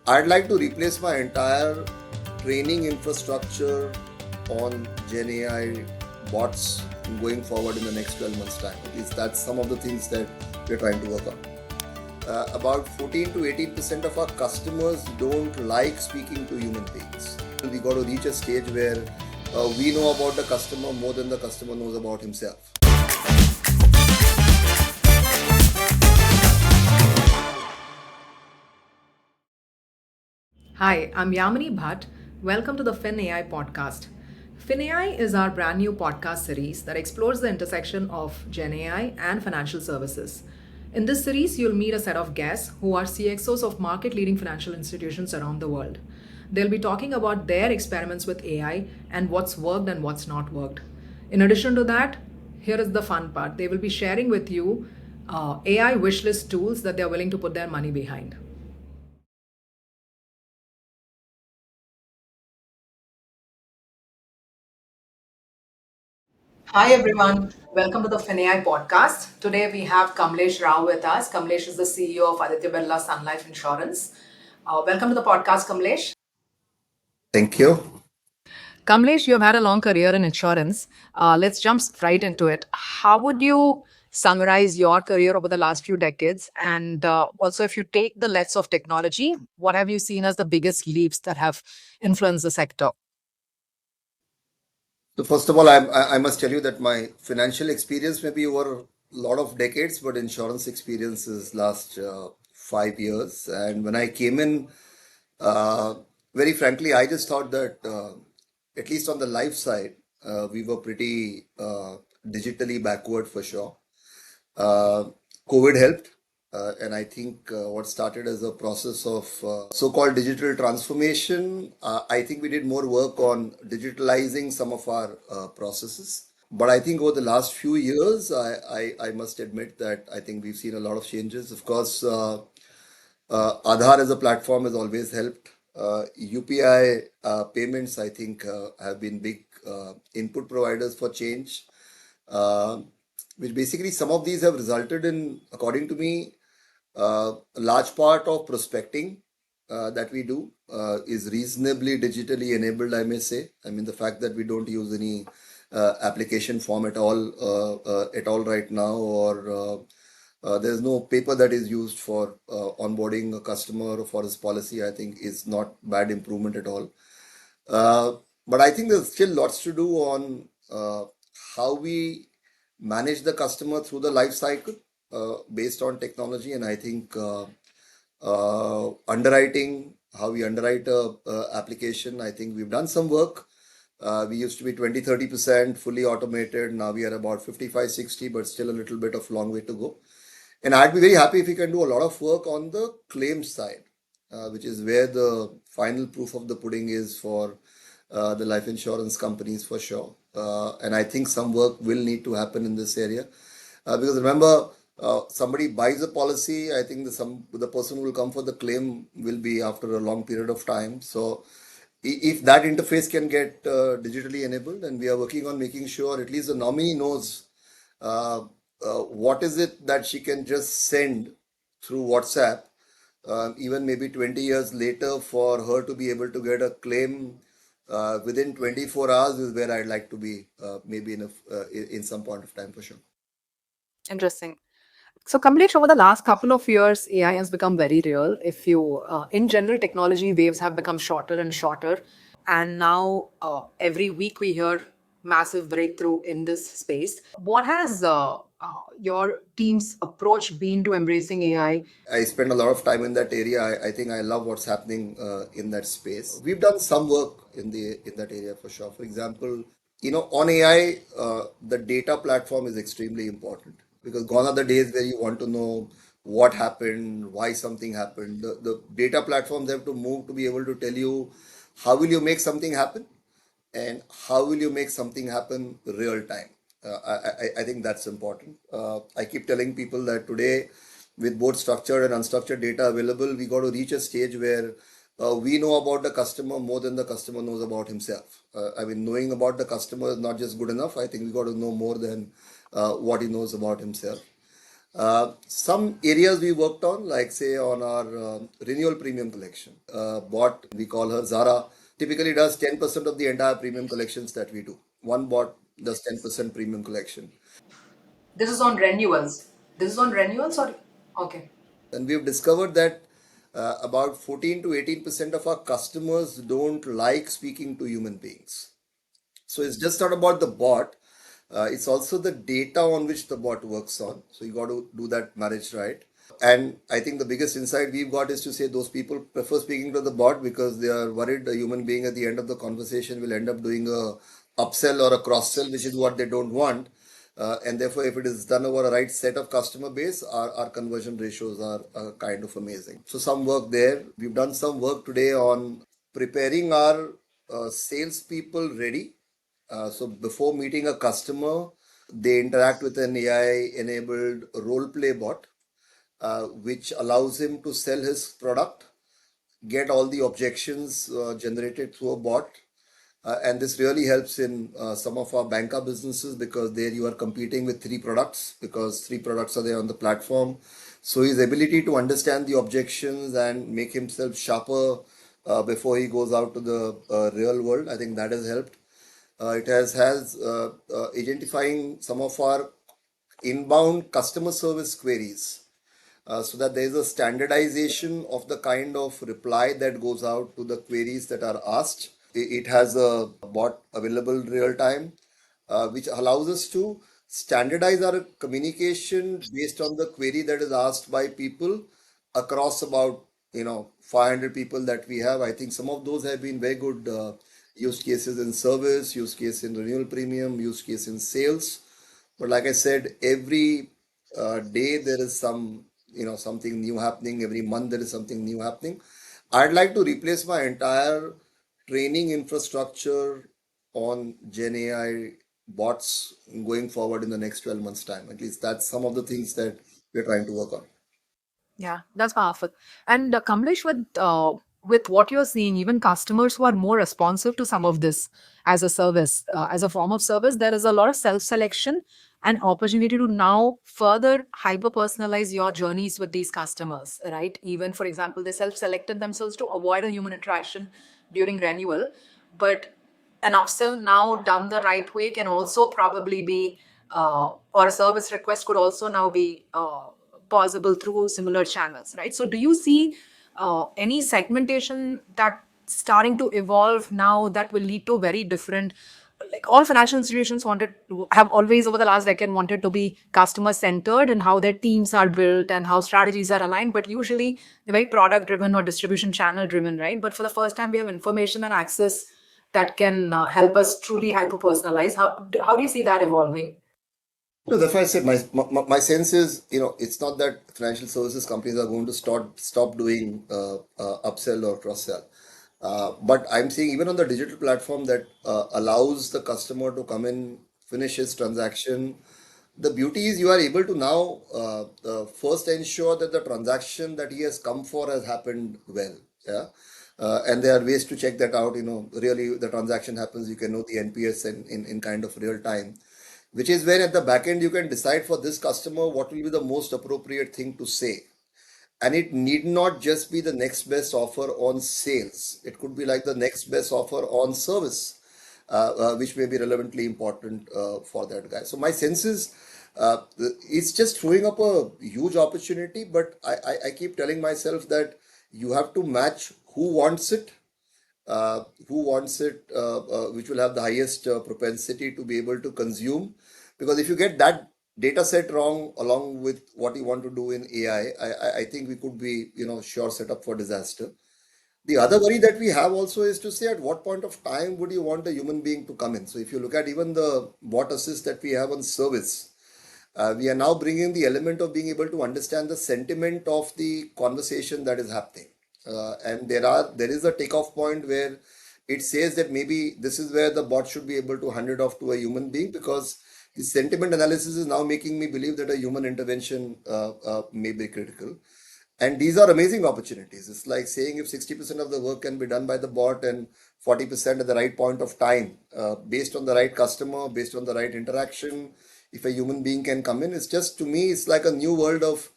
I'd like to replace my entire training infrastructure on GenAI bots going forward in the next 12 months' time. At least that's some of the things that we're trying to work on. About 14 to 18% of our customers don't like speaking to human beings. We got to reach a stage where we know about the customer more than the customer knows about himself. Hi, I'm Yamini Bhat. Welcome to the FinAI podcast. FinAI is our brand new podcast series that explores the intersection of GenAI and financial services. In this series, you'll meet a set of guests who are CXOs of market leading financial institutions around the world. They'll be talking about their experiments with AI and what's worked and what's not worked. In addition to that, here is the fun part. They will be sharing with you AI wishlist tools that they're willing to put their money behind. Hi everyone, welcome to the FinAI podcast. Today we have Kamlesh Rao with us. Kamlesh is the CEO of Aditya Birla Sun Life Insurance. Welcome to the podcast, Kamlesh. Thank you. Kamlesh, you've had a long career in insurance. Let's jump right into it. How would you summarize your career over the last few decades? And also, if you take the lens of technology, what have you seen as the biggest leaps that have influenced the sector? So first of all, I must tell you that my financial experience may be over a lot of decades, but insurance experience is last 5 years. And when I came in, uh, very frankly, I just thought that at least on the life side, we were pretty digitally backward for sure. Uh, COVID helped, and I think what started as a process of so-called digital transformation, I think we did more work on digitalizing some of our processes. But I think over the last few years, I must admit that I think we've seen a lot of changes. Of course, Aadhaar as a platform has always helped. UPI payments, I think, have been big input providers for change, uh, which basically some of these have resulted in, according to me, a large part of prospecting that we do is reasonably digitally enabled, I may say. I mean, the fact that we don't use any application form at all right now, or there's no paper that is used for onboarding a customer for his policy, I think is not bad improvement at all. Uh, but I think there's still lots to do on how we manage the customer through the life cycle based on technology. And I think underwriting, how we underwrite a application, I think we've done some work. We used to be 20-30% fully automated. Now we are about 55-60, but still a little bit of long way to go. And I'd be very happy if we can do a lot of work on the claims side, which is where the final proof of the pudding is for the life insurance companies for sure. And I think some work will need to happen in this area. Because remember, somebody buys a policy, I think the person who will come for the claim will be after a long period of time. So if that interface can get digitally enabled, and we are working on making sure at least the nominee knows uh, what is it that she can just send through WhatsApp, even maybe 20 years later, for her to be able to get a claim within 24 hours is where I'd like to be, maybe in some point of time for sure. Interesting. So, Kamlesh, over the last couple of years, AI has become very real. If you, in general, technology waves have become shorter and shorter, and now every week we hear massive breakthrough in this space. What has your team's approach been to embracing AI? I spend a lot of time in that area. I think I love what's happening in that space. We've done some work in that area for sure. For example, on AI, the data platform is extremely important because gone are the days where you want to know what happened, why something happened. The data platforms have to move to be able to tell you how will you make something happen and how will you make something happen real time. I think that's important. I keep telling people that today, with both structured and unstructured data available, we got to reach a stage where we know about the customer more than the customer knows about himself. I mean, knowing about the customer is not just good enough. I think we got to know more than what he knows about himself. Some areas we worked on, like say on our renewal premium collection. Bot, we call her Zara, typically does 10% of the entire premium collections that we do. One bot does 10% premium collection. This is on renewals. This is on renewals or okay. And we've discovered that about 14 to 18% of our customers don't like speaking to human beings. So it's just not about the bot, it's also the data on which the bot works on. So you got to do that marriage right. And I think the biggest insight we've got is to say those people prefer speaking to the bot because they are worried a human being at the end of the conversation will end up doing a upsell or a cross sell, which is what they don't want. And therefore, if it is done over a right set of customer base, our conversion ratios are kind of amazing. So some work there. We've done some work today on preparing our salespeople ready. So before meeting a customer, they interact with an AI-enabled role play bot which allows him to sell his product, get all the objections generated through a bot. And this really helps in some of our banker businesses because there you are competing with three products because three products are there on the platform. So his ability to understand the objections and make himself sharper before he goes out to the real world, I think that has helped. It has identifying some of our inbound customer service queries so that there is a standardization of the kind of reply that goes out to the queries that are asked. It has a bot available real time, which allows us to standardize our communication based on the query that is asked by people across about 500 people that we have. I think some of those have been very good use cases in service, use case in renewal premium, use case in sales. But like I said, every day there is something new happening. Every month there is something new happening. I'd like to replace my entire training infrastructure on Gen AI bots going forward in the next 12 months' time. At least that's some of the things that we're trying to work on. Yeah, that's powerful. And Kamlesh, with what you're seeing, even customers who are more responsive to some of this as a service, as a form of service, there is a lot of self-selection and opportunity to now further hyper-personalize your journeys with these customers, right? Even, for example, they self-selected themselves to avoid a human interaction during renewal, but an upsell now done the right way can also probably be, or a service request could also now be possible through similar channels, right? So, do you see any segmentation that starting to evolve now that will lead to very different? Like all financial institutions wanted to have always over the last decade wanted to be customer centered and how their teams are built and how strategies are aligned, but usually they're very product driven or distribution channel driven, right? But for the first time, we have information and access that can help us truly hyper personalize. How do you see that evolving? No, that's why I said my sense is, it's not that financial services companies are going to stop doing upsell or cross sell. But I'm seeing even on the digital platform that allows the customer to come in, finish his transaction. The beauty is you are able to now first ensure that the transaction that he has come for has happened well. Yeah. And there are ways to check that out. Really the transaction happens, you can know the NPS in kind of real time, which is where at the back end you can decide for this customer what will be the most appropriate thing to say. And it need not just be the next best offer on sales. It could be like the next best offer on service, which may be relevantly important for that guy. So my sense is it's just throwing up a huge opportunity, but I keep telling myself that you have to match who wants it, which will have the highest propensity to be able to consume. Because if you get that data set wrong along with what you want to do in AI, I think we could be, sure set up for disaster. The other worry that we have also is to say at what point of time would you want a human being to come in. So if you look at even the bot assist that we have on service, we are now bringing the element of being able to understand the sentiment of the conversation that is happening. And there is a takeoff point where it says that maybe this is where the bot should be able to hand it off to a human being because the sentiment analysis is now making me believe that a human intervention may be critical. And these are amazing opportunities. It's like saying if 60% of the work can be done by the bot and 40% at the right point of time, based on the right customer, based on the right interaction. if a human being can come in. It's just, to me, it's like a new world of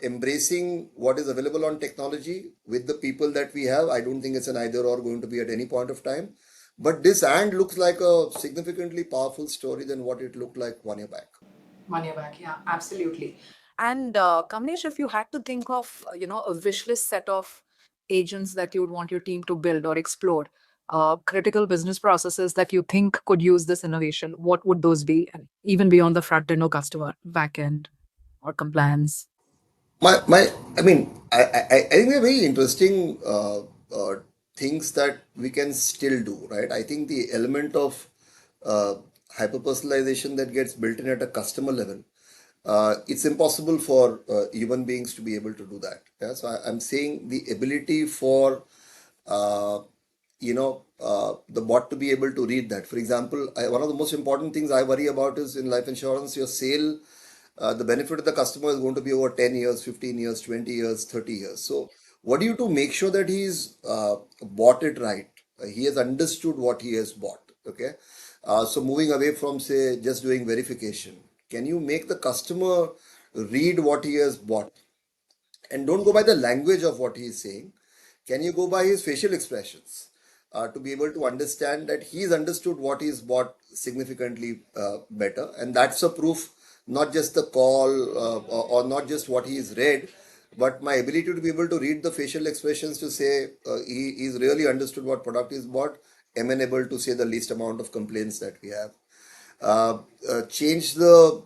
embracing what is available on technology with the people that we have. I don't think it's an either or going to be at any point of time. But this and looks like a significantly powerful story than what it looked like 1 year back. 1 year back, yeah, absolutely. And Kamlesh, if you had to think of, a wish list set of agents that you would want your team to build or explore, critical business processes that you think could use this innovation, what would those be? And even beyond the front end or customer, back end or compliance. My I think they're very interesting things that we can still do, right? I think the element of uh, hyper personalization that gets built in at a customer level, it's impossible for human beings to be able to do that. Yeah, so I'm saying the ability for uh, the bot to be able to read that. For example, one of the most important things I worry about is in life insurance, your sale, the benefit of the customer is going to be over 10 years, 15 years, 20 years, 30 years. So what do you do to make sure that he's bought it right? He has understood what he has bought. Okay. So moving away from, say, just doing verification, can you make the customer read what he has bought? And don't go by the language of what he is saying. Can you go by his facial expressions to be able to understand that he's understood what he's bought significantly better? And that's a proof, not just the call or not just what he's read, but my ability to be able to read the facial expressions to say he's really understood what product he's bought, amenable to say the least amount of complaints that we have. Change the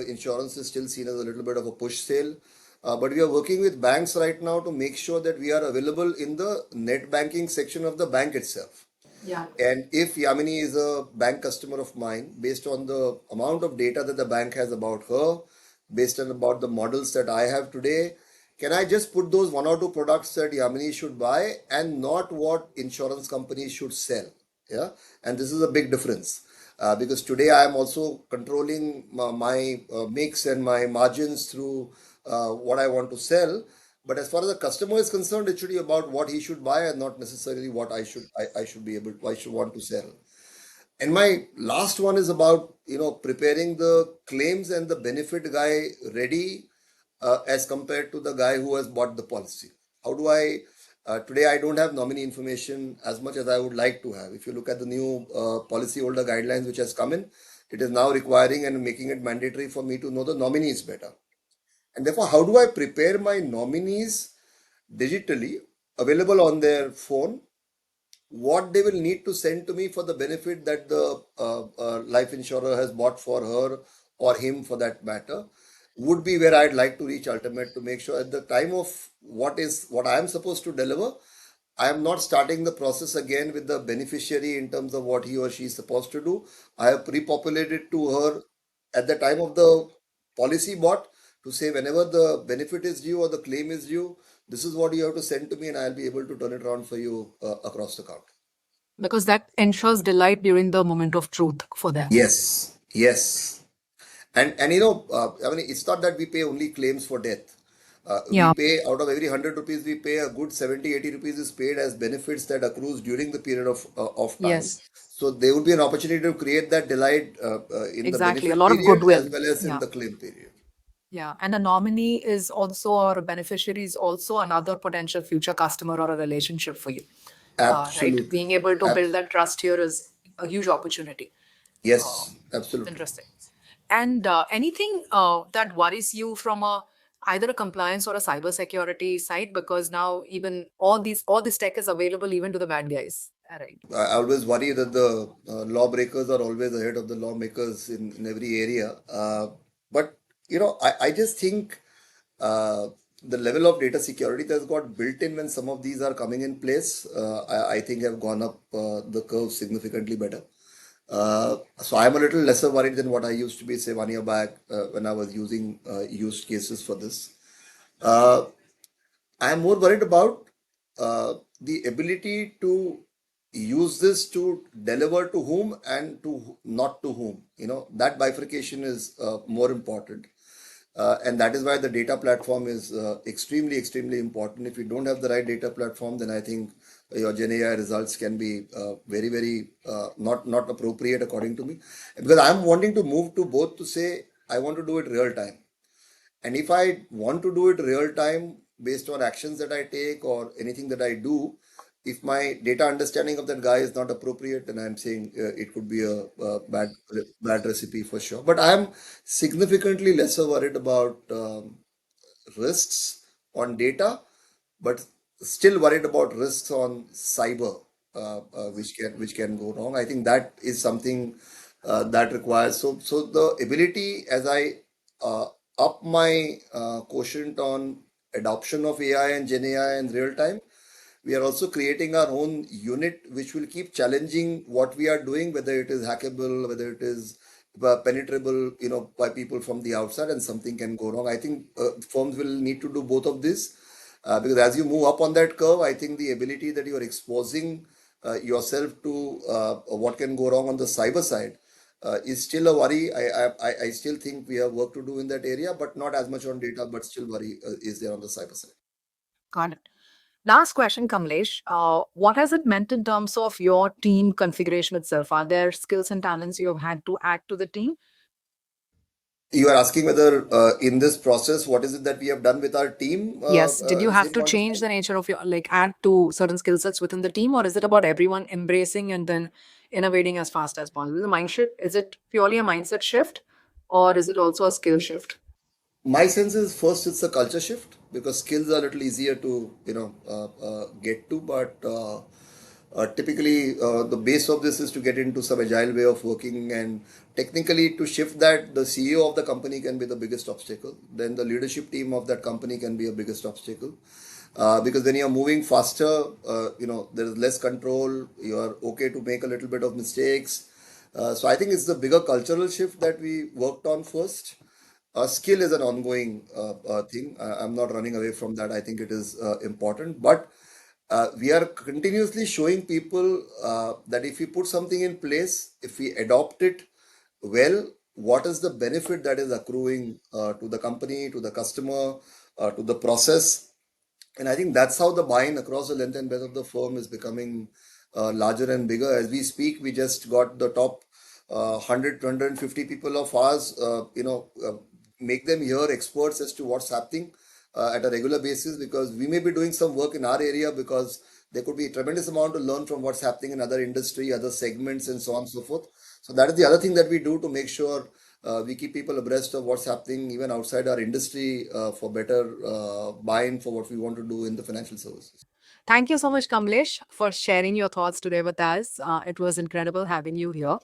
insurance is still seen as a little bit of a push sale, but we are working with banks right now to make sure that we are available in the net banking section of the bank itself. Yeah. And if Yamini is a bank customer of mine, based on the amount of data that the bank has about her, based on about the models that I have today, can I just put those one or two products that Yamini should buy and not what insurance companies should sell? Yeah, and this is a big difference because today I am also controlling my mix and my margins through what I want to sell. But as far as the customer is concerned, it should be about what he should buy and not necessarily what I should be able to, I should want to sell. And my last one is about preparing the claims and the benefit guy ready as compared to the guy who has bought the policy. How do I today I don't have nominee information as much as I would like to have. If you look at the new policy holder guidelines which has come in, it is now requiring and making it mandatory for me to know the nominees better. And therefore, how do I prepare my nominees digitally available on their phone, what they will need to send to me for the benefit that the life insurer has bought for her or him for that matter, would be where I'd like to reach ultimate to make sure at the time of what I am supposed to deliver, I am not starting the process again with the beneficiary in terms of what he or she is supposed to do. I have pre-populated to her at the time of the policy bought to say whenever the benefit is due or the claim is due, this is what you have to send to me and I'll be able to turn it around for you across the counter. Because that ensures delight during the moment of truth for them. Yes, yes. And I mean, it's not that we pay only claims for death. We Yeah. pay out of every 100 rupees, we pay a good 70, 80 rupees is paid as benefits that accrues during the period of time. Yes. So there would be an opportunity to create that delight in the Exactly. A benefit lot of period goodwill. as well as in Yeah. the claim period. Yeah. And a nominee is also, or a beneficiary is also another potential future customer or a relationship for you. Right. Absolutely. Being able to build Abs- that trust here is a huge opportunity. yes, absolutely. Interesting. And anything that worries you from either a compliance or a cybersecurity side, because now even all this tech is available even to the bad guys. All right. I always worry that the lawbreakers are always ahead of the lawmakers in every area. But I just think uh, the level of data security that's got built in when some of these are coming in place, I think have gone up the curve significantly better. So I'm a little lesser worried than what I used to be, say, 1 year back when I was using used cases for this. Uh, I'm more worried about the ability to use this to deliver to whom and to not to whom. That bifurcation is more important. And that is why the data platform is extremely, extremely important. If you don't have the right data platform, then I think your Gen AI results can be very, very not appropriate according to me. Because I'm wanting to move to both to say I want to do it real time. And if I want to do it real time based on actions that I take or anything that I do, if my data understanding of that guy is not appropriate, then I'm saying it could be a bad recipe for sure. But I'm significantly lesser worried about risks on data, but still worried about risks on cyber, which can go wrong. I think that is something that requires so the ability as I uh, up my quotient on adoption of AI and Gen AI in real time. We are also creating our own unit which will keep challenging what we are doing, whether it is hackable, whether it is penetrable, by people from the outside, and something can go wrong. I think firms will need to do both of this because as you move up on that curve, I think the ability that you are exposing yourself to what can go wrong on the cyber side is still a worry. I still think we have work to do in that area, but not as much on data, but still worry is there on the cyber side. Got it. Last question, Kamlesh. What has it meant in terms of your team configuration itself? Are there skills and talents you have had to add to the team? You are asking whether in this process, what is it that we have done with our team? Yes. Did you At the have same to point of change time, the nature of your, like, add to certain skill sets within the team, or is it about everyone embracing and then innovating as fast as possible? The mindset, is it purely a mindset shift, or is it also a skill shift? my sense is first it's a culture shift because skills are a little easier to get to, but typically the base of this is to get into some agile way of working, and technically to shift that, the CEO of the company can be the biggest obstacle. Then the leadership team of that company can be a biggest obstacle. Because when you're moving faster, there is less control. You are okay to make a little bit of mistakes. So I think it's the bigger cultural shift that we worked on first. Skill is an ongoing thing. I'm not running away from that. I think it is important, but we are continuously showing people that if we put something in place, if we adopt it well, what is the benefit that is accruing to the company, to the customer, to the process. And I think that's how the buy-in across the length and breadth of the firm is becoming larger and bigger. As we speak, we just got the top 100 to 150 people of ours, make them here experts as to what's happening at a regular basis, because we may be doing some work in our area because there could be a tremendous amount to learn from what's happening in other industry, other segments, and so on and so forth. So that is the other thing that we do to make sure we keep people abreast of what's happening even outside our industry for better buy-in for what we want to do in the financial services. Thank you so much, Kamlesh, for sharing your thoughts today with us. It was incredible having you here.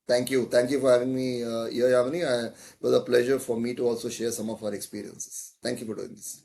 Thank you. Thank you for having me here, Yamini. It was a pleasure for me to also share some of our experiences. Thank you for doing this.